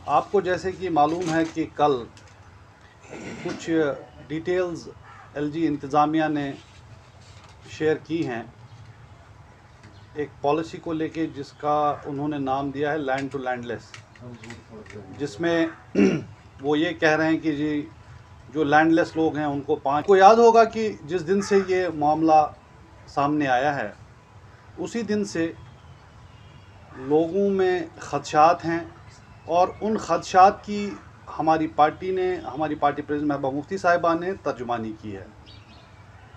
आपको जैसे कि मालूम है कि कल कुछ डिटेल्स एलजी इंतज़ामिया ने शेयर की हैं एक पॉलिसी को लेके, जिसका उन्होंने नाम दिया है लैंड टू लैंडलेस, जिसमें वो ये कह रहे हैं कि जी जो लैंडलेस लोग हैं उनको को याद होगा कि जिस दिन से ये मामला सामने आया है उसी दिन से लोगों में खदशात हैं और उन खदशात की हमारी पार्टी प्रेसिडेंट महबूबा मुफ्ती साहिबा ने तर्जुमानी की है।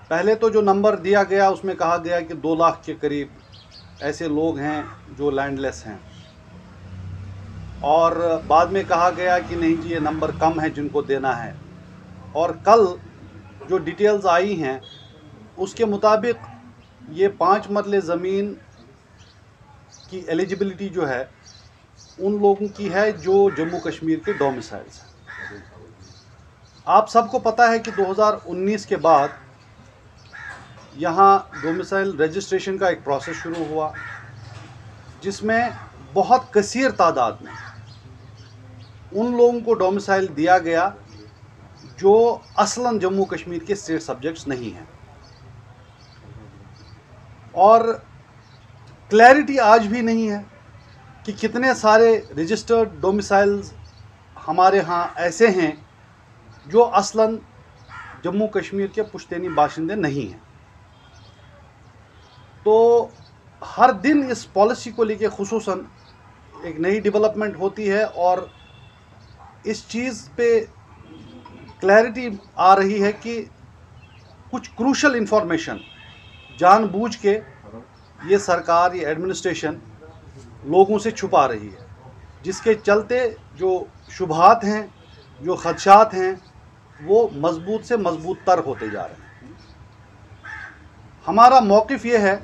पहले तो जो नंबर दिया गया उसमें कहा गया कि 2 लाख के करीब ऐसे लोग हैं जो लैंडलेस हैं, और बाद में कहा गया कि नहीं जी ये नंबर कम है जिनको देना है। और कल जो डिटेल्स आई हैं उसके मुताबिक ये 5 मरले ज़मीन की एलिजिबिलिटी जो है उन लोगों की है जो जम्मू कश्मीर के डोमिसाइल्स हैं। आप सबको पता है कि 2019 के बाद यहाँ डोमिसाइल रजिस्ट्रेशन का एक प्रोसेस शुरू हुआ, जिसमें बहुत कसीर तादाद में उन लोगों को डोमिसाइल दिया गया जो असलन जम्मू कश्मीर के स्टेट सब्जेक्ट्स नहीं हैं। और क्लैरिटी आज भी नहीं है कि कितने सारे रजिस्टर्ड डोमिसाइल्स हमारे यहाँ ऐसे हैं जो असलन जम्मू कश्मीर के पुश्तैनी बाशिंदे नहीं हैं। तो हर दिन इस पॉलिसी को लेके खुसूसन एक नई डेवलपमेंट होती है और इस चीज़ पे क्लैरिटी आ रही है कि कुछ क्रूशल इंफॉर्मेशन जानबूझ के ये सरकार, ये एडमिनिस्ट्रेशन लोगों से छुपा रही है, जिसके चलते जो शुबहात हैं, जो खदशात हैं, वो मजबूत से मजबूत तर होते जा रहे हैं। हमारा मौक़िफ़ ये है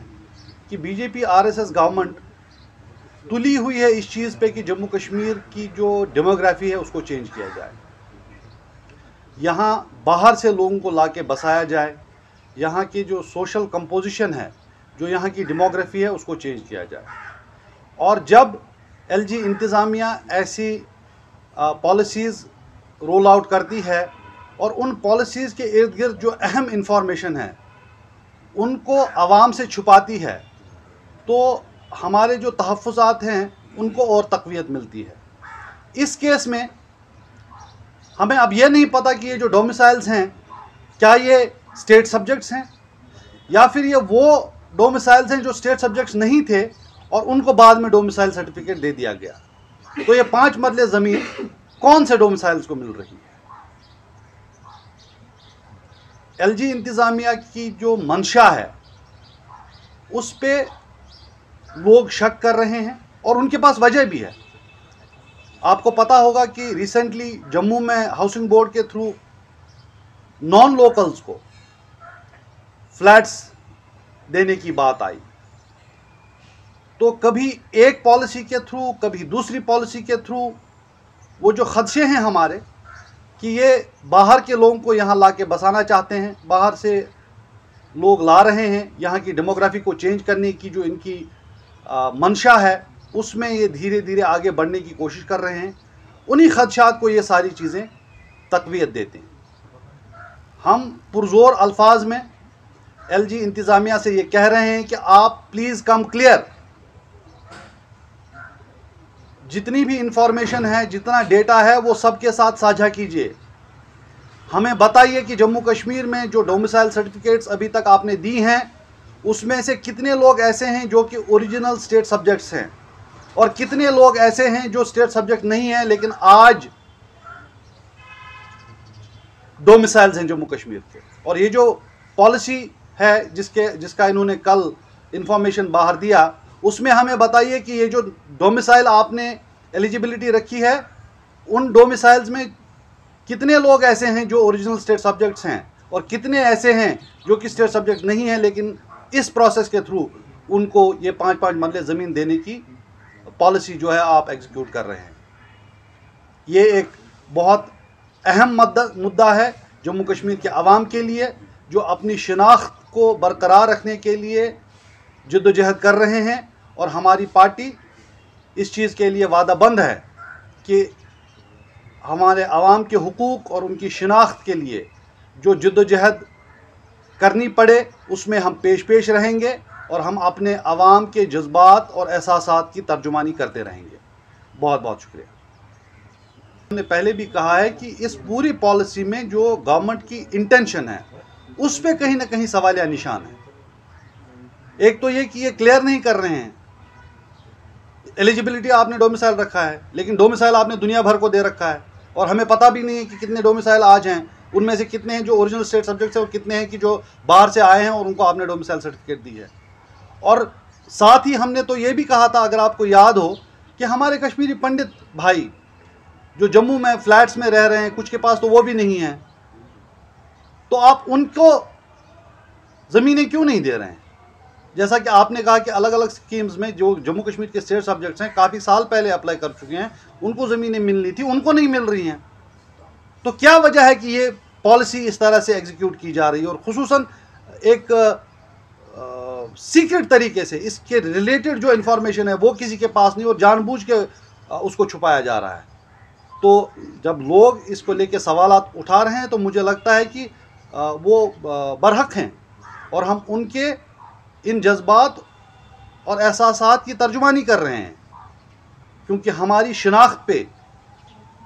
कि बीजेपी आरएसएस गवर्नमेंट तुली हुई है इस चीज़ पे कि जम्मू कश्मीर की जो डेमोग्राफी है उसको चेंज किया जाए, यहाँ बाहर से लोगों को लाके बसाया जाए, यहाँ की जो सोशल कंपोजिशन है, जो यहाँ की डेमोग्राफी है उसको चेंज किया जाए। और जब एलजी इंतज़ामिया ऐसी पॉलिसीज़ रोल आउट करती है और उन पॉलिसीज़ के इर्द गिर्द जो अहम इंफॉर्मेशन है उनको आवाम से छुपाती है, तो हमारे जो तहफ़्फ़ुज़ात हैं उनको और तक़वियत मिलती है। इस केस में हमें अब ये नहीं पता कि ये जो डोमिसाइल्स हैं क्या ये स्टेट सब्जेक्ट्स हैं या फिर ये वो डोमिसाइल्स हैं जो स्टेट सब्जेक्ट्स नहीं थे और उनको बाद में डोमिसाइल सर्टिफिकेट दे दिया गया। तो ये 5 मरले ज़मीन कौन से डोमिसाइल्स को मिल रही है? एलजी इंतज़ामिया की जो मंशा है उस पे लोग शक कर रहे हैं और उनके पास वजह भी है। आपको पता होगा कि रिसेंटली जम्मू में हाउसिंग बोर्ड के थ्रू नॉन लोकल्स को फ्लैट्स देने की बात आई, तो कभी एक पॉलिसी के थ्रू, कभी दूसरी पॉलिसी के थ्रू वो जो खदशे हैं हमारे कि ये बाहर के लोगों को यहाँ ला के बसाना चाहते हैं, बाहर से लोग ला रहे हैं, यहाँ की डेमोग्राफी को चेंज करने की जो इनकी मंशा है उसमें ये धीरे धीरे आगे बढ़ने की कोशिश कर रहे हैं। उन्हीं खदशात को ये सारी चीज़ें तक़वियत देते हैं। हम पुरज़ोर अल्फाज में एलजी इंतज़ामिया से ये कह रहे हैं कि आप प्लीज़ कम क्लियर, जितनी भी इंफॉर्मेशन है, जितना डेटा है वो सबके साथ साझा कीजिए। हमें बताइए कि जम्मू कश्मीर में जो डोमिसाइल सर्टिफिकेट्स अभी तक आपने दी हैं उसमें से कितने लोग ऐसे हैं जो कि ओरिजिनल स्टेट सब्जेक्ट्स हैं और कितने लोग ऐसे हैं जो स्टेट सब्जेक्ट नहीं हैं लेकिन आज डोमिसाइल्स हैं जम्मू कश्मीर के। और ये जो पॉलिसी है जिसका इन्होंने कल इंफॉर्मेशन बाहर दिया, उसमें हमें बताइए कि ये जो डोमिसाइल आपने एलिजिबिलिटी रखी है उन डोमिसाइल्स में कितने लोग ऐसे हैं जो ओरिजिनल स्टेट सब्जेक्ट्स हैं और कितने ऐसे हैं जो कि स्टेट सब्जेक्ट नहीं हैं लेकिन इस प्रोसेस के थ्रू उनको ये 5-5 मरले ज़मीन देने की पॉलिसी जो है आप एग्जीक्यूट कर रहे हैं। ये एक बहुत अहम मुद्दा है जम्मू कश्मीर के अवाम के लिए, जो अपनी शिनाख्त को बरकरार रखने के लिए जद्दोजहद कर रहे हैं। और हमारी पार्टी इस चीज़ के लिए वादाबंद है कि हमारे आवाम के हुकूक और उनकी शिनाख्त के लिए जो जद्दोजहद करनी पड़े उसमें हम पेश रहेंगे और हम अपने आवाम के जज्बात और एहसासात की तर्जुमानी करते रहेंगे। बहुत बहुत शुक्रिया। हमने पहले भी कहा है कि इस पूरी पॉलिसी में जो गवर्नमेंट की इंटेंशन है उस पर कहीं ना कहीं सवालिया निशान है। एक तो ये कि ये क्लियर नहीं कर रहे हैं, एलिजिबिलिटी आपने डोमिसाइल रखा है लेकिन डोमिसाइल आपने दुनिया भर को दे रखा है और हमें पता भी नहीं है कि कितने डोमिसाइल आज हैं, उनमें से कितने हैं जो ओरिजिनल स्टेट सब्जेक्ट्स हैं और कितने हैं कि जो बाहर से आए हैं और उनको आपने डोमिसाइल सर्टिफिकेट दी है। और साथ ही हमने तो ये भी कहा था, अगर आपको याद हो, कि हमारे कश्मीरी पंडित भाई जो जम्मू में फ्लैट्स में रह रहे हैं, कुछ के पास तो वो भी नहीं है, तो आप उनको ज़मीनें क्यों नहीं दे रहे हैं? जैसा कि आपने कहा कि अलग अलग स्कीम्स में जो जम्मू कश्मीर के स्टेट सब्जेक्ट्स हैं काफ़ी साल पहले अप्लाई कर चुके हैं, उनको ज़मीनें मिलनी थी, उनको नहीं मिल रही हैं। तो क्या वजह है कि ये पॉलिसी इस तरह से एग्जीक्यूट की जा रही है और ख़ुसूसन एक सीक्रेट तरीके से इसके रिलेटेड जो इन्फॉर्मेशन है वो किसी के पास नहीं और जानबूझ के उसको छुपाया जा रहा है। तो जब लोग इसको लेके सवालात उठा रहे हैं तो मुझे लगता है कि वो बरहक हैं और हम उनके इन जज्बात और एहसासात की तर्जुमानी कर रहे हैं, क्योंकि हमारी शिनाख्त पे,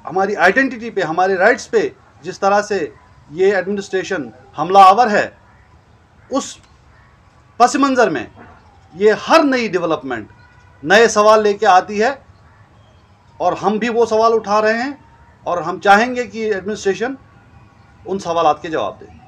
हमारी आइडेंटिटी पे, हमारे राइट्स पे जिस तरह से ये एडमिनिस्ट्रेशन हमला आवर है, उस पस मंज़र में ये हर नई डेवलपमेंट नए सवाल लेके आती है और हम भी वो सवाल उठा रहे हैं और हम चाहेंगे कि एडमिनिस्ट्रेशन उन सवालात के जवाब दे।